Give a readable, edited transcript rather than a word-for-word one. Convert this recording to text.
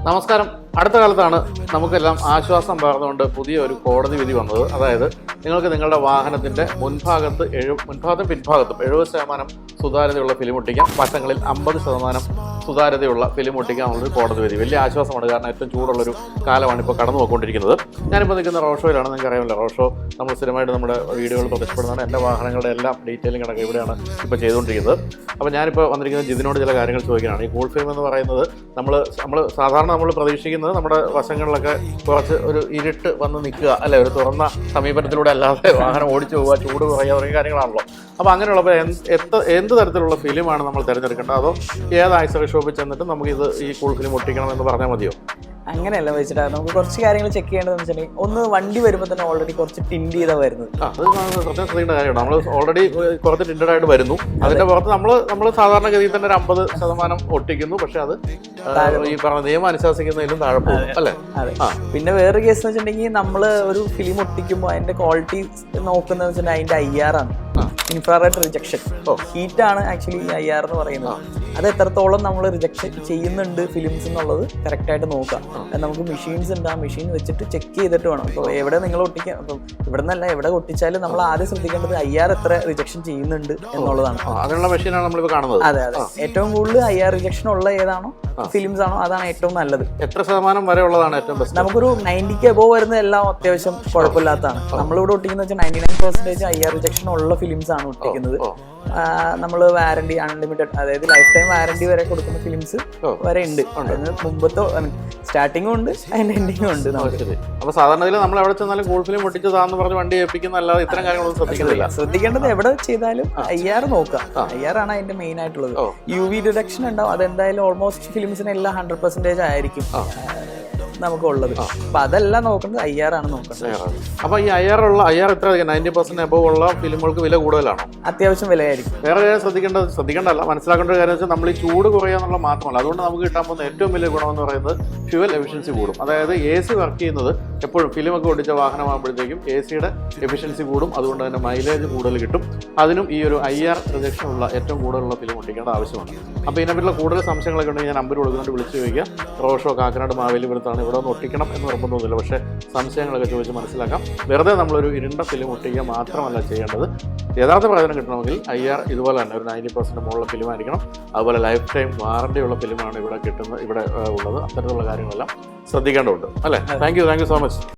നമസ്കാരം. അടുത്ത കാലത്താണ് നമുക്കെല്ലാം ആശ്വാസം പകർന്നുകൊണ്ട് പുതിയ ഒരു കോടതി വിധി വന്നത്. അതായത് നിങ്ങൾക്ക് നിങ്ങളുടെ വാഹനത്തിൻ്റെ മുൻഭാഗത്തും പിൻഭാഗത്തും 70% സുതാര്യതയുള്ള ഫിലിം ഒട്ടിക്കാം, വശങ്ങളിൽ 50% സുതാര്യതയുള്ള ഫിലിം ഒട്ടിക്കാം എന്നുള്ളൊരു കോടതി വിധി. വലിയ ആശ്വാസമാണ്. കാരണം ഏറ്റവും ചൂടുള്ളൊരു കാലമാണ് ഇപ്പോൾ കടന്നു പോയിക്കൊണ്ടിരിക്കുന്നത്. ഞാനിപ്പോൾ നിൽക്കുന്ന റോഷോയിലാണ്. നിങ്ങൾക്ക് അറിയാമല്ലോ, റോഷോ നമ്മൾ സ്ഥിരമായിട്ട് നമ്മുടെ വീഡിയോകൾ പ്രദർശിപ്പെടുന്നതാണ്. എൻ്റെ വാഹനങ്ങളുടെ എല്ലാം ഡീറ്റെയിലിംഗ് അടക്കം ഇവിടെയാണ് ഇപ്പോൾ ചെയ്തുകൊണ്ടിരിക്കുന്നത്. അപ്പോൾ ഞാനിപ്പോൾ വന്നിരിക്കുന്നത് ജിതിനോട് ചില കാര്യങ്ങൾ ചോദിക്കാനാണ്. ഈ കൂൾ ഫിലിം എന്ന് പറയുന്നത് നമ്മൾ സാധാരണ പ്രതീക്ഷിക്കുന്നത് നമ്മുടെ വശങ്ങളിലൊക്കെ കുറച്ച് ഒരു ഇരുട്ട് വന്ന് നിൽക്കുക, അല്ലെ, ഒരു തുറന്ന സമീപനത്തിലൂടെ അല്ലാതെ വാഹനം ഓടിച്ചു പോവുക, ചൂട് കുറയുക തുടങ്ങിയ കാര്യങ്ങളാണല്ലോ. അപ്പോൾ അങ്ങനെയുള്ളപ്പോൾ എന്ത് തരത്തിലുള്ള ഫിലിമാണ് നമ്മൾ തിരഞ്ഞെടുക്കേണ്ടത്? അതോ ഏത് ആക്സറി ഷോപ്പിൽ ചെന്നിട്ട് നമുക്കിത് ഈ കൂൾ ഫിലിം ഒട്ടിക്കണം എന്ന് പറഞ്ഞാൽ മതിയോ? അങ്ങനെയല്ല വെച്ചിട്ട് നമുക്ക് കുറച്ച് കാര്യങ്ങൾ ചെക്ക് ചെയ്യേണ്ടതെന്ന് വെച്ചിട്ടുണ്ടെങ്കിൽ, ഒന്ന് വണ്ടി വരുമ്പോൾ തന്നെ ഓൾറെഡി കുറച്ച് ടിൻഡ് ചെയ്താൽ വരുന്നത്. അത് പ്രത്യേകം ശ്രദ്ധിക്കേണ്ട കാര്യമാണ്. നമ്മൾ ഓൾറെഡി കുറച്ച് ടിൻഡഡ് ആയിട്ട് വരുന്നു. അതിന്റെ പുറത്ത് നമ്മൾ സാധാരണഗതിയിൽ തന്നെ ഒരു 50% ഒട്ടിക്കുന്നു. പക്ഷെ അത് ഈ പറഞ്ഞ നിയമം അനുശാസിക്കുന്നതിലും താഴെ പോകും, അല്ലേ? അതെ. പിന്നെ വേറെ കേസ് എന്ന് വെച്ചിട്ടുണ്ടെങ്കിൽ, നമ്മൾ ഒരു ഫിലിം ഒട്ടിക്കുമ്പോൾ അതിന്റെ ക്വാളിറ്റി നോക്കുന്നത് വെച്ചിട്ടുണ്ടെങ്കിൽ അതിന്റെ IR ആണ്, ഇൻഫ്രാറെഡ് റിജക്ഷൻ. ഹീറ്റാണ് ആക്ച്വലി ഈ IR എന്ന് പറയുന്നത്. അത് എത്രത്തോളം നമ്മൾ റിജക്ഷൻ ചെയ്യുന്നുണ്ട് ഫിലിംസ് എന്നുള്ളത് കറക്റ്റായിട്ട് നോക്കാം. നമുക്ക് മെഷീൻസ് ഉണ്ട്, ആ മെഷീൻ വെച്ചിട്ട് ചെക്ക് ചെയ്തിട്ട് വേണം. ഇപ്പോൾ എവിടെ നിങ്ങൾ ഒട്ടിക്കാം, അപ്പം ഇവിടെ നിന്നല്ല എവിടെ ഒട്ടിച്ചാലും നമ്മൾ ആദ്യം ശ്രദ്ധിക്കേണ്ടത് IR എത്ര റിജക്ഷൻ ചെയ്യുന്നുണ്ട് എന്നുള്ളതാണ്. അതിനുള്ള മെഷീനാണ് നമ്മളിപ്പോൾ കാണുന്നത്. അതെ. ഏറ്റവും കൂടുതൽ IR റിജക്ഷൻ ഉള്ള ഏതാണോ ഫിലിംസ് ആണോ അതാണ് ഏറ്റവും നല്ലത്. എത്ര ശതമാനം വരെ ഉള്ളതാണ് ഏറ്റവും ബെസ്റ്റ്? നമുക്കൊരു 90 above വരുന്ന എല്ലാം അത്യാവശ്യം കുഴപ്പമില്ലാത്തതാണ്. നമ്മളിവിടെ ഒട്ടിക്കുന്ന വെച്ചാൽ 99% IR റിജക്ഷൻ ഉള്ള ഫിലിംസ് ആണ് ഒട്ടിക്കുന്നത്. നമ്മൾ വാറണ്ടി അൺലിമിറ്റഡ്, അതായത് ലൈഫ് ടൈം വാറണ്ടി വരെ കൊടുക്കുന്ന ഫിലിംസ് വരെ ഉണ്ട്. അതിന് മുമ്പത്തെ സ്റ്റാർട്ടിങ്ങും ഉണ്ട്, അതിന്റെ എൻഡിങ്ങും ഉണ്ട്. അപ്പൊ സാധാരണ നമ്മൾ എവിടെ ചെന്നാലും കൂൾ ഫിലിം ഒട്ടിച്ചതാന്ന് പറഞ്ഞ് വണ്ടി ഏൽപ്പിക്കുന്ന അല്ലാതെ ഇത്തരം കാര്യങ്ങളൊന്നും ശ്രദ്ധിക്കുന്നില്ല. ശ്രദ്ധിക്കേണ്ടത് എവിടെ ചെയ്താലും IR നോക്കാം. IR ആണ് അതിന്റെ മെയിൻ ആയിട്ടുള്ളത്. UV ഡിറ്റക്ഷൻ ഉണ്ടാവും. അതെന്തായാലും ഓൾമോസ്റ്റ് ഫിലിംസിന് എല്ലാം 100% ആയിരിക്കും നമുക്ക് ഉള്ളത്. അപ്പൊ അതെല്ലാം നോക്കേണ്ടത് IR ആണ് നോക്കേണ്ടത്. അപ്പൊ ഈ IR എത്ര 90% എബോവ് ഉള്ള ഫിലിമുകൾക്ക് വില കൂടുതലാണോ? അത്യാവശ്യം വിലയായിരിക്കും. വേറെ ശ്രദ്ധിക്കേണ്ടതല്ല, മനസ്സിലാക്കേണ്ട ഒരു കാര്യം വെച്ചാൽ നമ്മൾ ഈ ചൂട് കുറയുക എന്നുള്ള മാത്രമല്ല, അതുകൊണ്ട് നമുക്ക് കിട്ടാൻ പോകുന്ന ഏറ്റവും വലിയ ഗുണമെന്ന് പറയുന്നത് ഫ്യൂവൽ എഫിഷ്യൻസി കൂടും. അതായത് AC വർക്ക് ചെയ്യുന്നത് എപ്പോഴും ഫിലിമൊക്കെ ഒട്ടിച്ച വാഹനമാകുമ്പോഴത്തേക്കും ACയുടെ എഫിഷ്യൻസി കൂടും. അതുകൊണ്ട് തന്നെ മൈലേജ് കൂടുതൽ കിട്ടും. അതിനും ഈ ഒരു IR റിജക്ഷൻ ഉള്ള ഏറ്റവും കൂടുതലുള്ള ഫിലിം ഒട്ടിക്കേണ്ട ആവശ്യമാണ്. അപ്പോൾ ഇതിനെപ്പറ്റിയുള്ള കൂടുതൽ സംശയങ്ങളൊക്കെ ഉണ്ടെങ്കിൽ ഞാൻ നമ്പർ കൊടുക്കുന്നുണ്ട്, വിളിച്ചു ചോദിക്കുക. റോഷോ കാക്കനാട് മാവേലിപുരത്താണ്. ഇവിടെ ഒന്ന് ഒട്ടിക്കണം എന്ന് നിർബന്ധമൊന്നുമില്ല, പക്ഷേ സംശയങ്ങളൊക്കെ ചോദിച്ച് മനസ്സിലാക്കാം. വെറുതെ നമ്മളൊരു ഇരുണ്ട ഫിലിം ഒട്ടിക്കുക മാത്രമല്ല ചെയ്യേണ്ടത്. യഥാർത്ഥ പ്രയോജനം കിട്ടണമെങ്കിൽ IR ഇതുപോലെ തന്നെ ഒരു 90% മുകളിലുള്ള ഫിലിം ആയിരിക്കണം. അതുപോലെ ലൈഫ് ടൈം വാറണ്ടിയുള്ള ഫിലിമാണ് ഇവിടെ ഉള്ളത്. അത്തരത്തിലുള്ള കാര്യങ്ങളെല്ലാം ശ്രദ്ധിക്കേണ്ടതുണ്ട്, അല്ലേ? Thank you so much.